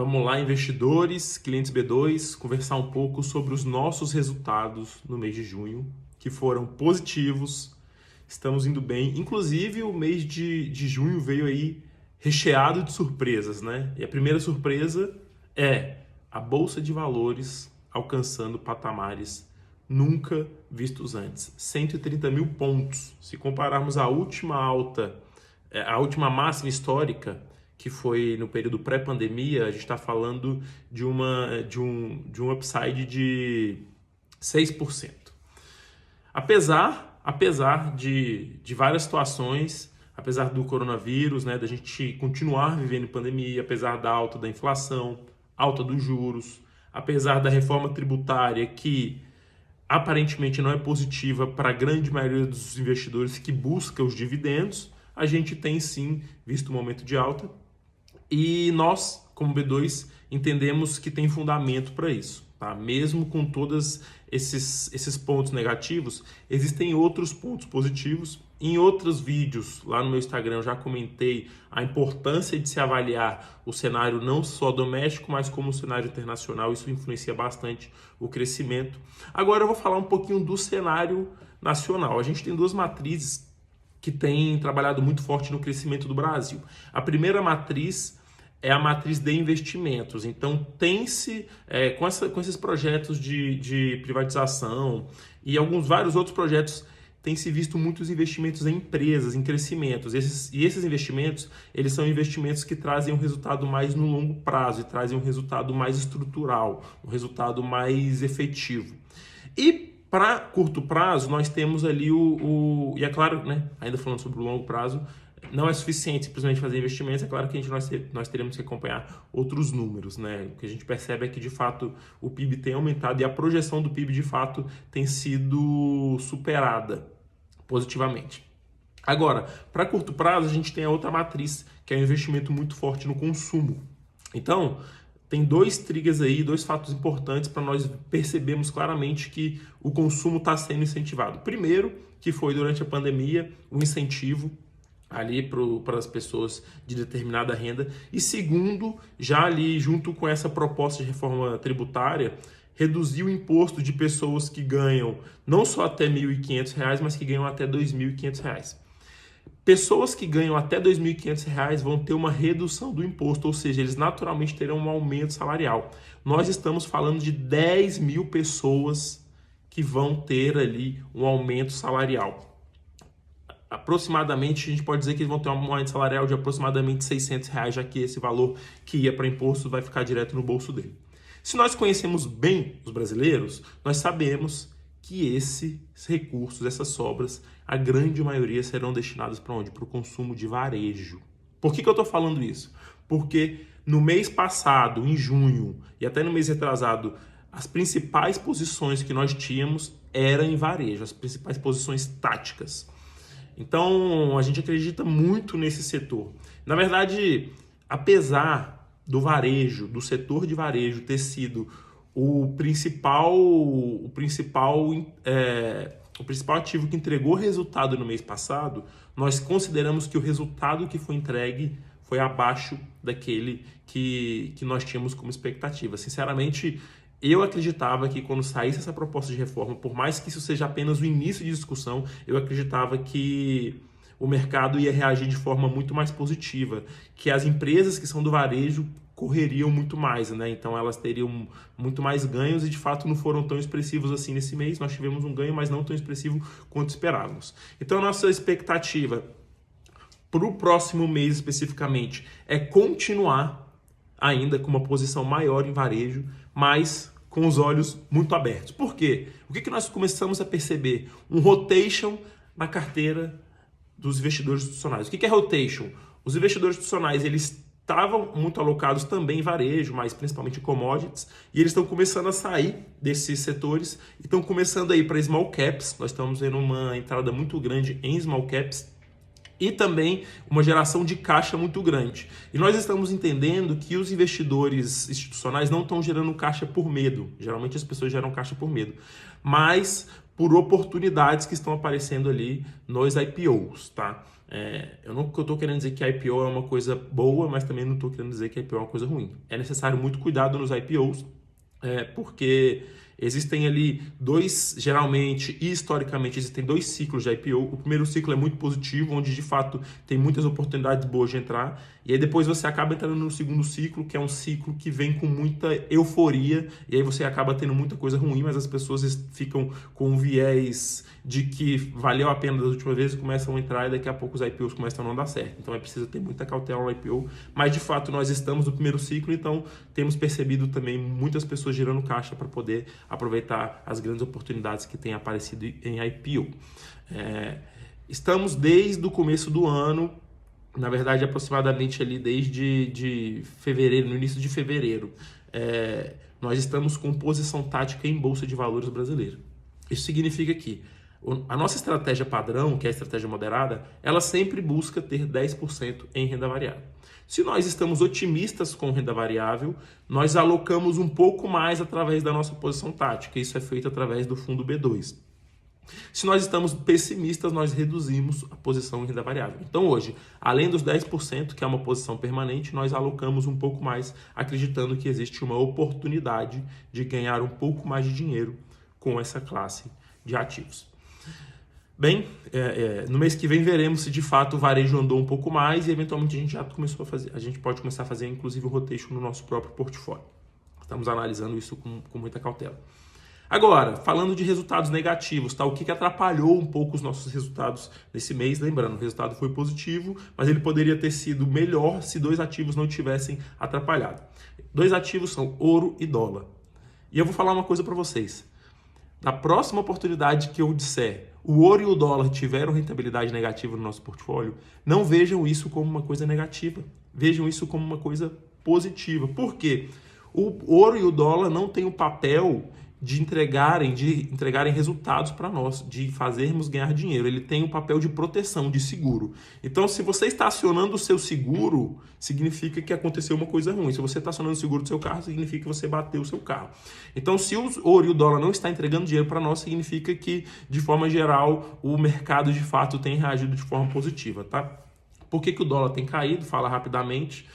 Vamos lá, investidores, clientes B2, conversar um pouco sobre os nossos resultados no mês de junho, que foram positivos, estamos indo bem. Inclusive, o mês de junho veio aí recheado de surpresas, né? E a primeira surpresa é a Bolsa de Valores alcançando patamares nunca vistos antes. 130 mil pontos. Se compararmos a última alta, a última máxima histórica, que foi no período pré-pandemia, a gente está falando de um upside de 6%. Apesar de várias situações, apesar do coronavírus, né, da gente continuar vivendo em pandemia, apesar da alta da inflação, alta dos juros, apesar da reforma tributária que aparentemente não é positiva para a grande maioria dos investidores que busca os dividendos, a gente tem sim visto um momento de alta. E nós, como B2, entendemos que tem fundamento para isso. Tá? Mesmo com todos esses pontos negativos, existem outros pontos positivos. Em outros vídeos, lá no meu Instagram, eu já comentei a importância de se avaliar o cenário não só doméstico, mas como o cenário internacional. Isso influencia bastante o crescimento. Agora eu vou falar um pouquinho do cenário nacional. A gente tem duas matrizes que têm trabalhado muito forte no crescimento do Brasil. A primeira matriz é a matriz de investimentos. Então, tem-se, com esses projetos de privatização e vários outros projetos, tem-se visto muitos investimentos em empresas, em crescimentos. Esses investimentos, eles são investimentos que trazem um resultado mais no longo prazo e trazem um resultado mais estrutural, um resultado mais efetivo. E para curto prazo, nós temos ali e é claro, né, ainda falando sobre o longo prazo, não é suficiente simplesmente fazer investimentos, é claro que nós teremos que acompanhar outros números, né? O que a gente percebe é que, de fato, o PIB tem aumentado e a projeção do PIB, de fato, tem sido superada positivamente. Agora, para curto prazo, a gente tem a outra matriz, que é um investimento muito forte no consumo. Então, tem dois triggers aí, dois fatos importantes para nós percebermos claramente que o consumo está sendo incentivado. Primeiro, que foi durante a pandemia, um incentivo ali para as pessoas de determinada renda. E segundo, já ali junto com essa proposta de reforma tributária, reduzir o imposto de pessoas que ganham não só até R$ 1.500, mas que ganham até R$ 2.500. Pessoas que ganham até R$ 2.500 vão ter uma redução do imposto, ou seja, eles naturalmente terão um aumento salarial. Nós estamos falando de 10 mil pessoas que vão ter ali um aumento salarial. Aproximadamente, a gente pode dizer que eles vão ter um aumento salarial de aproximadamente R$ 600, já que esse valor que ia para imposto vai ficar direto no bolso dele. Se nós conhecemos bem os brasileiros, nós sabemos que esses recursos, essas sobras, a grande maioria serão destinados para onde? Para o consumo de varejo. Por que eu estou falando isso? Porque no mês passado, em junho, e até no mês retrasado, as principais posições que nós tínhamos eram em varejo, as principais posições táticas. Então, a gente acredita muito nesse setor. Na verdade, apesar do varejo, do setor de varejo ter sido o principal ativo que entregou resultado no mês passado, nós consideramos que o resultado que foi entregue foi abaixo daquele que nós tínhamos como expectativa. Sinceramente, eu acreditava que quando saísse essa proposta de reforma, por mais que isso seja apenas o início de discussão, eu acreditava que o mercado ia reagir de forma muito mais positiva, que as empresas que são do varejo correriam muito mais, né? Então elas teriam muito mais ganhos e de fato não foram tão expressivos assim nesse mês. Nós tivemos um ganho, mas não tão expressivo quanto esperávamos. Então a nossa expectativa para o próximo mês especificamente é continuar ainda com uma posição maior em varejo, mas com os olhos muito abertos. Por quê? O que nós começamos a perceber? Um rotation na carteira dos investidores institucionais. O que é rotation? Os investidores institucionais, eles estavam muito alocados também em varejo, mas principalmente em commodities, e eles estão começando a sair desses setores e estão começando a ir para small caps. Nós estamos vendo uma entrada muito grande em small caps, e também uma geração de caixa muito grande. E nós estamos entendendo que os investidores institucionais não estão gerando caixa por medo. Geralmente as pessoas geram caixa por medo, mas por oportunidades que estão aparecendo ali nos IPOs, tá? Eu não estou querendo dizer que a IPO é uma coisa boa, mas também não estou querendo dizer que a IPO é uma coisa ruim. É necessário muito cuidado nos IPOs, porque existem ali geralmente e historicamente, existem dois ciclos de IPO. O primeiro ciclo é muito positivo, onde de fato tem muitas oportunidades boas de entrar, e aí depois você acaba entrando no segundo ciclo, que é um ciclo que vem com muita euforia, e aí você acaba tendo muita coisa ruim, mas as pessoas ficam com um viés de que valeu a pena das últimas vezes, começam a entrar e daqui a pouco os IPOs começam a não dar certo. Então é preciso ter muita cautela no IPO, mas de fato nós estamos no primeiro ciclo, então temos percebido também muitas pessoas girando caixa para poder aproveitar as grandes oportunidades que têm aparecido em IPO. Estamos desde o começo do ano, na verdade aproximadamente ali desde fevereiro, no início de fevereiro, nós estamos com posição tática em Bolsa de Valores brasileira. Isso significa que a nossa estratégia padrão, que é a estratégia moderada, ela sempre busca ter 10% em renda variável. Se nós estamos otimistas com renda variável, nós alocamos um pouco mais através da nossa posição tática. Isso é feito através do fundo B2. Se nós estamos pessimistas, nós reduzimos a posição em renda variável. Então hoje, além dos 10%, que é uma posição permanente, nós alocamos um pouco mais, acreditando que existe uma oportunidade de ganhar um pouco mais de dinheiro com essa classe de ativos. Bem, no mês que vem veremos se de fato o varejo andou um pouco mais e eventualmente a gente pode começar a fazer inclusive o rotation no nosso próprio portfólio. Estamos analisando isso com muita cautela. Agora, falando de resultados negativos, tá? O que atrapalhou um pouco os nossos resultados nesse mês? Lembrando, o resultado foi positivo, mas ele poderia ter sido melhor se dois ativos não tivessem atrapalhado. Dois ativos são ouro e dólar. E eu vou falar uma coisa para vocês. Na próxima oportunidade que eu disser o ouro e o dólar tiveram rentabilidade negativa no nosso portfólio, não vejam isso como uma coisa negativa. Vejam isso como uma coisa positiva. Por quê? O ouro e o dólar não têm o papel de entregarem resultados para nós, de fazermos ganhar dinheiro. Ele tem um papel de proteção, de seguro. Então, se você está acionando o seu seguro, significa que aconteceu uma coisa ruim. Se você está acionando o seguro do seu carro, significa que você bateu o seu carro. Então, se o ouro e o dólar não está entregando dinheiro para nós, significa que, de forma geral, o mercado, de fato, tem reagido de forma positiva, tá? Por que o dólar tem caído? Fala rapidamente.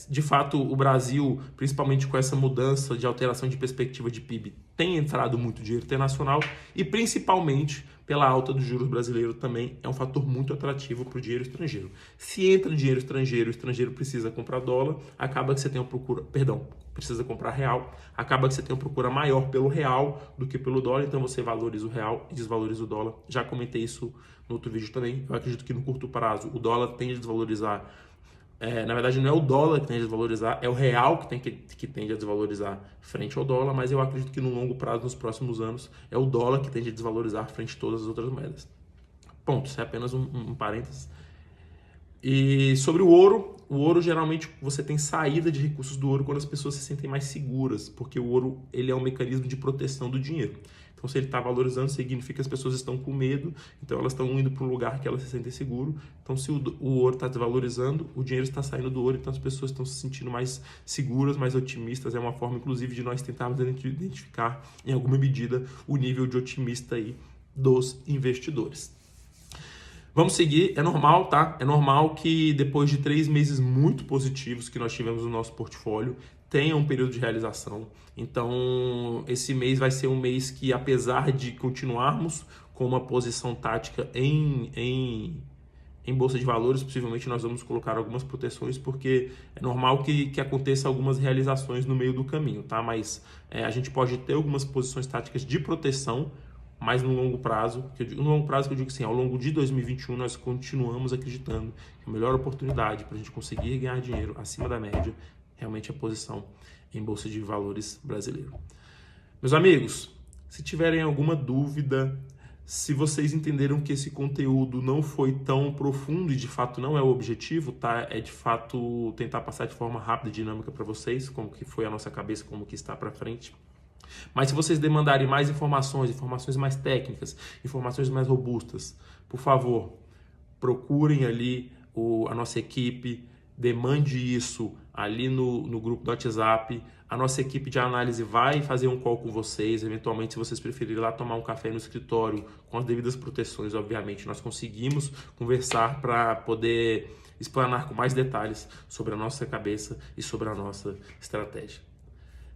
De fato, o Brasil, principalmente com essa mudança de alteração de perspectiva de PIB, tem entrado muito dinheiro internacional e principalmente pela alta dos juros brasileiros também é um fator muito atrativo para o dinheiro estrangeiro. Se entra dinheiro estrangeiro, o estrangeiro precisa comprar dólar, acaba que você tem uma procura, precisa comprar real, acaba que você tem uma procura maior pelo real do que pelo dólar, então você valoriza o real e desvaloriza o dólar. Já comentei isso no outro vídeo também. Eu acredito que no curto prazo o dólar tende a desvalorizar. Na verdade, não é o dólar que tende a desvalorizar, é o real que tende a desvalorizar frente ao dólar, mas eu acredito que no longo prazo, nos próximos anos, é o dólar que tende a desvalorizar frente a todas as outras moedas. Ponto, isso é apenas um parênteses. E sobre o ouro geralmente você tem saída de recursos do ouro quando as pessoas se sentem mais seguras, porque o ouro ele é um mecanismo de proteção do dinheiro. Então, se ele está valorizando, significa que as pessoas estão com medo, então elas estão indo para um lugar que elas se sentem seguro. Então, se o ouro está desvalorizando, o dinheiro está saindo do ouro, então as pessoas estão se sentindo mais seguras, mais otimistas. É uma forma, inclusive, de nós tentarmos identificar, em alguma medida, o nível de otimista aí dos investidores. Vamos seguir, é normal, tá? É normal que depois de 3 meses muito positivos que nós tivemos no nosso portfólio, tenha um período de realização. Então, esse mês vai ser um mês que, apesar de continuarmos com uma posição tática em Bolsa de Valores, possivelmente nós vamos colocar algumas proteções, porque é normal que aconteça algumas realizações no meio do caminho, tá? Mas a gente pode ter algumas posições táticas de proteção, mas no longo prazo, que eu digo assim, ao longo de 2021 nós continuamos acreditando que a melhor oportunidade para a gente conseguir ganhar dinheiro acima da média realmente é a posição em Bolsa de Valores brasileiro. Meus amigos, se tiverem alguma dúvida, se vocês entenderam que esse conteúdo não foi tão profundo e de fato não é o objetivo, tá? É de fato tentar passar de forma rápida e dinâmica para vocês, como que foi a nossa cabeça, como que está para frente. Mas se vocês demandarem mais informações mais técnicas, informações mais robustas, por favor, procurem ali a nossa equipe, demande isso ali no grupo do WhatsApp. A nossa equipe de análise vai fazer um call com vocês. Eventualmente, se vocês preferirem ir lá tomar um café no escritório, com as devidas proteções, obviamente, nós conseguimos conversar para poder explanar com mais detalhes sobre a nossa cabeça e sobre a nossa estratégia.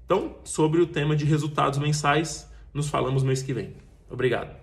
Então, sobre o tema de resultados mensais, nos falamos mês que vem. Obrigado.